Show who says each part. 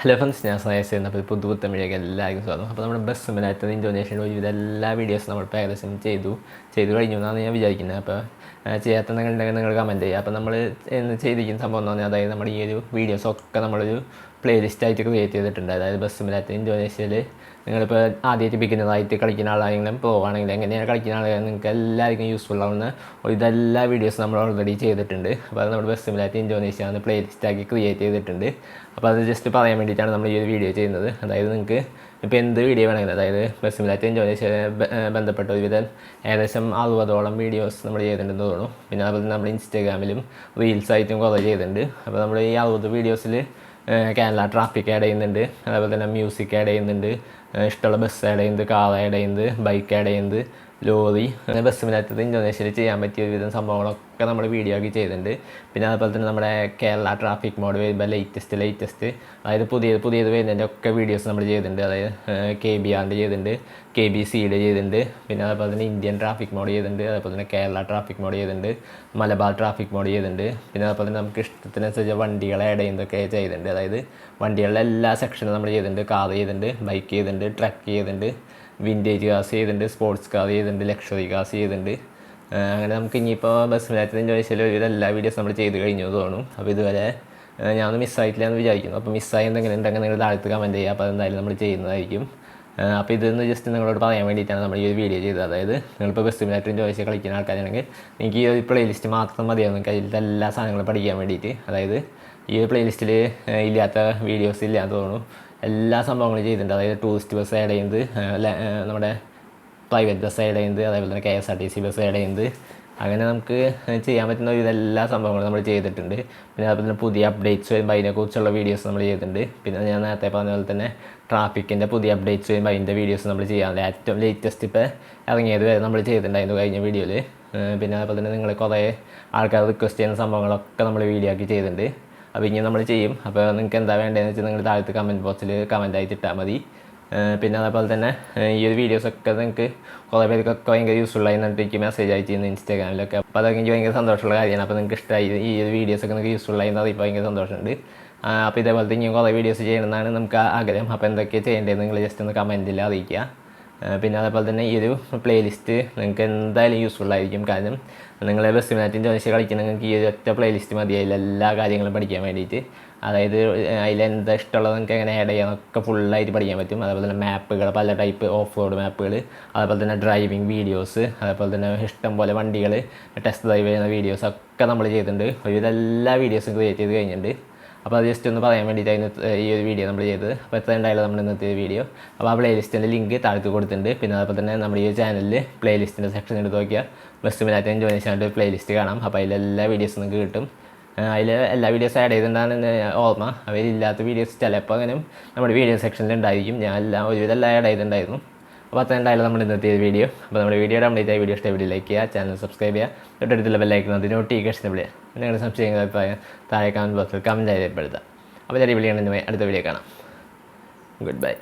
Speaker 1: Hello friends, ഞാൻ science ചെയ്യുന്നപ്പോൾ പുതുത്തമിഴേക്ക് എല്ലാവർക്കും സ്വാഗതം. അപ്പോൾ നമ്മുടെ ബസ് സിമുലേറ്റർ ഇന്തോനേഷ്യയുടെ ഒരുവിധ എല്ലാ വീഡിയോസും നമ്മൾ ഏകദേശം ചെയ്തു കഴിഞ്ഞു എന്നാണ് ഞാൻ വിചാരിക്കുന്നത്. അപ്പോൾ ചെയ്യാത്തണ്ടെങ്കിൽ നിങ്ങൾ കമൻറ്റ് ചെയ്യുക. അപ്പോൾ നമ്മൾ ചെയ്തിരിക്കുന്ന സംഭവം എന്ന് പറഞ്ഞാൽ, അതായത് നമ്മുടെ ഈ ഒരു വീഡിയോസൊക്കെ നമ്മളൊരു പ്ലേലിസ്റ്റായിട്ട് ക്രിയേറ്റ് ചെയ്തിട്ടുണ്ട്. അതായത് ബസ് സിമുലേറ്റർ ഇന്തോനേഷ്യയിൽ നിങ്ങളിപ്പോൾ ആദ്യമായിട്ട് ബിഗിനറായിട്ട് കളിക്കുന്ന ആളാണെങ്കിലും പോവുകയാണെങ്കിലും എങ്ങനെയാണ് കളിക്കുന്ന ആളാണെങ്കിലും നിങ്ങൾക്ക് എല്ലാവർക്കും യൂസ്ഫുൾ ആവുന്ന ഇതെല്ലാ വീഡിയോസും നമ്മൾ ഓൾറെഡി ചെയ്തിട്ടുണ്ട്. അപ്പോൾ അത് നമ്മുടെ ബസ് സിമുലേറ്റർ ഇന്തോനേഷ്യ എന്ന പ്ലേലിസ്റ്റാക്കി ക്രിയേറ്റ് ചെയ്തിട്ടുണ്ട്. അപ്പോൾ അത് ജസ്റ്റ് പറയാൻ വേണ്ടിയിട്ടാണ് നമ്മൾ ഈ ഒരു വീഡിയോ ചെയ്യുന്നത്. അതായത് നിങ്ങൾക്ക് ഇപ്പോൾ എന്ത് വീഡിയോ വേണമെങ്കിലും, അതായത് ബസ് സിമുലേറ്റർ ഇന്തോനേഷ്യ ബന്ധപ്പെട്ട ഒരുവിധം ഏകദേശം 60ഓളം വീഡിയോസ് നമ്മൾ ചെയ്തിട്ടുണ്ടെന്ന് തോന്നുന്നു. പിന്നെ അതുപോലെ നമ്മൾ ഇൻസ്റ്റാഗ്രാമിലും റീൽസായിട്ടും കുറേ ചെയ്തിട്ടുണ്ട്. അപ്പോൾ നമ്മൾ ഈ 60 വീഡിയോസിൽ കേരള ട്രാഫിക് ആഡ് ചെയ്യുന്നുണ്ട്, അതേപോലെ തന്നെ മ്യൂസിക് ആഡ് ചെയ്യുന്നുണ്ട്, ഇഷ്ടമുള്ള ബസ് ആഡ് ചെയ്യുന്നത്, കാർ ആഡ് ചെയ്യുന്നത്, ബൈക്ക് ആഡ് ചെയ്യുന്നത്, ലോറി, അങ്ങനെ ബസ് സിമുലേറ്റർ ഇന്തോനേഷ്യയിൽ ചെയ്യാൻ പറ്റിയ ഒരുവിധം സംഭവങ്ങളൊക്കെ നമ്മൾ വീഡിയോ ആക്കി ചെയ്തിട്ടുണ്ട്. പിന്നെ അതുപോലെ തന്നെ നമ്മുടെ കേരള ട്രാഫിക് മോഡ് വരുമ്പോൾ ലേറ്റസ്റ്റ് അതായത് പുതിയത് വരുന്നതിൻ്റെ ഒക്കെ വീഡിയോസ് നമ്മൾ ചെയ്തിട്ടുണ്ട്. അതായത് KBRൻ്റെ ചെയ്തിട്ടുണ്ട്, KBCയുടെ ചെയ്തിട്ടുണ്ട്, പിന്നെ അതുപോലെ തന്നെ ഇന്ത്യൻ ട്രാഫിക് മോഡ് ചെയ്തിട്ടുണ്ട്, അതേപോലെ തന്നെ കേരള ട്രാഫിക് മോഡ് ചെയ്തിട്ടുണ്ട്, മലബാർ ട്രാഫിക് മോഡ് ചെയ്തിട്ടുണ്ട്. പിന്നെ അതുപോലെ തന്നെ നമുക്ക് ഇഷ്ടത്തിനനുസരിച്ച് വണ്ടികളെ ആഡ് ചെയ്യുന്നതൊക്കെ ചെയ്തിട്ടുണ്ട്. അതായത് വണ്ടികളുടെ എല്ലാ സെക്ഷനും നമ്മൾ ചെയ്തിട്ടുണ്ട്. കാർ ചെയ്തിട്ടുണ്ട്, ബൈക്ക് ചെയ്തിട്ടുണ്ട്, ട്രക്ക് ചെയ്തിട്ടുണ്ട്, വിൻറ്റേജ് കാർസ് ചെയ്തിട്ടുണ്ട്, സ്പോർട്സ് കാർ ചെയ്തിട്ടുണ്ട്, ലക്ഷറി കാർസ് ചെയ്തിട്ടുണ്ട്. അങ്ങനെ നമുക്ക് ഇനിയിപ്പോൾ ബസ് സിമുലേറ്റർ ഇന്തോനേഷ്യയിൽ ഒരുവിധം എല്ലാ വീഡിയോസ് നമ്മൾ ചെയ്ത് കഴിഞ്ഞു തോന്നും. അപ്പോൾ ഇതുവരെ ഞാനൊന്ന് മിസ്സായിട്ടില്ല എന്ന് വിചാരിക്കുന്നു. അപ്പോൾ മിസ്സായി എന്തെങ്കിലും ഉണ്ടെങ്കിൽ നിങ്ങൾ താഴത്ത് കമൻറ്റ് ചെയ്യുക. അപ്പോൾ അതെന്തായാലും നമ്മൾ ചെയ്യുന്നതായിരിക്കും. അപ്പോൾ ഇതൊന്ന് ജസ്റ്റ് നിങ്ങളോട് പറയാൻ വേണ്ടിയിട്ടാണ് നമ്മൾ ഈ ഒരു വീഡിയോ ചെയ്തത്. അതായത് നിങ്ങളിപ്പോൾ ബസ് സിമുലേറ്റർ ഇന്തോനേഷ്യ കളിക്കുന്ന ആൾക്കാരാണെങ്കിൽ നിങ്ങൾക്ക് ഈ ഒരു പ്ലേലിസ്റ്റ് മാത്രം മതിയാവും നിങ്ങൾക്ക് അതിലത്തെ എല്ലാ സാധനങ്ങളും പഠിക്കാൻ വേണ്ടിയിട്ട്. അതായത് ഈ ഒരു പ്ലേലിസ്റ്റിൽ ഇല്ലാത്ത വീഡിയോസ് ഇല്ലാന്ന് തോന്നുന്നു. എല്ലാ സംഭവങ്ങളും ചെയ്തിട്ടുണ്ട്. അതായത് ടൂറിസ്റ്റ് ബസ് ആഡ് ചെയ്യുന്നത്, നമ്മുടെ പ്രൈവറ്റ് ബസ് ആഡ് ചെയ്യുന്നത്, അതേപോലെ തന്നെ KSRTC ബസ് ആഡ് ചെയ്യുന്നത്, അങ്ങനെ നമുക്ക് ചെയ്യാൻ പറ്റുന്ന ഇതെല്ലാ സംഭവങ്ങളും നമ്മൾ ചെയ്തിട്ടുണ്ട്. പിന്നെ അതുപോലെ തന്നെ പുതിയ അപ്ഡേറ്റ്സ് വരുമ്പോൾ അതിനെക്കുറിച്ചുള്ള വീഡിയോസ് നമ്മൾ ചെയ്തിട്ടുണ്ട്. പിന്നെ ഞാൻ നേരത്തെ പറഞ്ഞ പോലെ തന്നെ ട്രാഫിക്കിൻ്റെ പുതിയ അപ്ഡേറ്റ്സ് വരുമ്പോൾ അതിൻ്റെ വീഡിയോസ് നമ്മൾ ചെയ്യാറുണ്ട്. ഏറ്റവും ലേറ്റസ്റ്റ് ഇപ്പോൾ ഇറങ്ങിയത് വരെ നമ്മൾ ചെയ്തിട്ടുണ്ടായിരുന്നു കഴിഞ്ഞ വീഡിയോയിൽ. പിന്നെ അതുപോലെ തന്നെ നിങ്ങൾ കുറേ ആൾക്കാർ റിക്വസ്റ്റ് ചെയ്യുന്ന സംഭവങ്ങളൊക്കെ നമ്മൾ വീഡിയോ ആക്കി ചെയ്തിട്ടുണ്ട്. അപ്പോൾ ഇങ്ങനെ നമ്മൾ ചെയ്യും. അപ്പോൾ നിങ്ങൾക്ക് എന്താ വേണ്ടതെന്ന് വെച്ചാൽ നിങ്ങൾ താഴത്ത് കമൻറ്റ് ബോക്സിൽ കമൻറ്റായിട്ട് ഇട്ടാൽ മതി. പിന്നെ അതേപോലെ തന്നെ ഈ ഒരു വീഡിയോസൊക്കെ നിങ്ങൾക്ക് കുറേ പേർക്കൊക്കെ ഭയങ്കര യൂസ്ഫുൾ ആയി എന്നിട്ട് മെസ്സേജ് അയച്ചു ചെയ്യുന്നു ഇൻസ്റ്റാഗ്രാമിലൊക്കെ. അപ്പോൾ അതൊക്കെ എനിക്ക് ഭയങ്കര സന്തോഷമുള്ള കാര്യമാണ്. അപ്പോൾ നിങ്ങൾക്ക് ഇഷ്ടമായി ഈ ഒരു വീഡിയോസൊക്കെ നിങ്ങൾക്ക് യൂസ്ഫുൾ ആയി എന്നറിയിപ്പോൾ ഭയങ്കര സന്തോഷമുണ്ട്. അപ്പോൾ ഇതേപോലത്തെ ഇനിയും കുറേ വീഡിയോസ് ചെയ്യണമെന്നാണ് നമുക്ക് ആഗ്രഹം. അപ്പോൾ എന്തൊക്കെയാണ് ചെയ്യേണ്ടതെന്ന് നിങ്ങൾ ജസ്റ്റ് ഒന്ന് കമൻറ്റിൽ അറിയിക്കുക. പിന്നെ അതേപോലെ തന്നെ ഈ ഒരു പ്ലേലിസ്റ്റ് നിങ്ങൾക്ക് എന്തായാലും യൂസ്ഫുൾ ആയിരിക്കും. കാരണം നിങ്ങൾ ബസ് സിമുലേറ്റർ ഇന്തോനേഷ്യ കളിക്കുന്ന നിങ്ങൾക്ക് ഈ ഒരു ഒറ്റ പ്ലേലിസ്റ്റ് മതി എല്ലാ കാര്യങ്ങളും പഠിക്കാൻ വേണ്ടിയിട്ട്. അതായത് അതിലെന്താ ഇഷ്ടമുള്ളത് നിങ്ങൾക്ക് എങ്ങനെ ആഡ് ചെയ്യാനൊക്കെ ഫുള്ളായിട്ട് പഠിക്കാൻ പറ്റും. അതേപോലെ തന്നെ മാപ്പുകൾ, പല ടൈപ്പ് ഓഫ് റോഡ് മാപ്പുകൾ, അതേപോലെ തന്നെ ഡ്രൈവിംഗ് വീഡിയോസ്, അതേപോലെ തന്നെ ഇഷ്ടം പോലെ വണ്ടികൾ ടെസ്റ്റ് ഡ്രൈവ് ചെയ്യുന്ന വീഡിയോസൊക്കെ നമ്മൾ ചെയ്തിട്ടുണ്ട്. ഒരുവിധം എല്ലാ വീഡിയോസും ക്രിയേറ്റ് ചെയ്ത് കഴിഞ്ഞിട്ടുണ്ട്. അപ്പോൾ അത് ജസ്റ്റ് ഒന്ന് പറയാൻ വേണ്ടിയിട്ടാണ് ഈ ഒരു വീഡിയോ നമ്മൾ ചെയ്തത്. അപ്പോൾ എത്ര ഉണ്ടായാലും നമ്മൾ ഇന്നത്തെ വീഡിയോ. അപ്പോൾ ആ പ്ലേലിസ്റ്റിൻ്റെ ലിങ്ക് താഴത്ത് കൊടുത്തിട്ടുണ്ട്. പിന്നെ അതുപോലെ തന്നെ നമ്മുടെ ഈ ചാനലിൽ പ്ലേലിസ്റ്റിൻ്റെ സെക്ഷൻ എടുത്ത് നോക്കിയാൽ ബസ് സിമുലേറ്റർ ഇന്തോനേഷ്യ പ്ലേലിസ്റ്റ് കാണാം. അപ്പോൾ അതിലെല്ലാ വീഡിയോസും നിങ്ങൾക്ക് കിട്ടും. അതിൽ എല്ലാ വീഡിയോസ് ആഡ് ചെയ്തിട്ടുണ്ടാകുന്ന ഓർമ്മ. അവരില്ലാത്ത വീഡിയോസ് ചിലപ്പോൾ അങ്ങനെ നമ്മുടെ വീഡിയോ സെക്ഷനിൽ ഉണ്ടായിരിക്കും. ഞാൻ ഒരുവിധം എല്ലാം ആഡ് ചെയ്തിട്ടുണ്ടായിരുന്നു. അപ്പോൾ അത്ര ഉണ്ടായാലും നമ്മൾ ഇന്നത്തെ വീഡിയോ. അപ്പോൾ നമ്മുടെ വീഡിയോയുടെ കംപ്ലീറ്റ് ആയ വീഡിയോ ഇഷ്ടപ്പെട്ട് ലൈക്ക് ചെയ്യുക, ചാനൽ സബ്സ്ക്രൈബ് ചെയ്യുക, തൊട്ടടുത്തുള്ള ബെല്ലൈക്കൺ അതിന് നോട്ടിഫിക്കേഷൻ വിളിക്കുക. നിങ്ങളുടെ സംശയങ്ങൾ താഴെ കമൻറ്റ് ബോക്സിൽ കമൻറ്റ് ചെയ്യപ്പെടുത്തുക. അപ്പോൾ ചെറിയ വീഡിയോ അടുത്ത വീഡിയോ കാണാം. Good bye.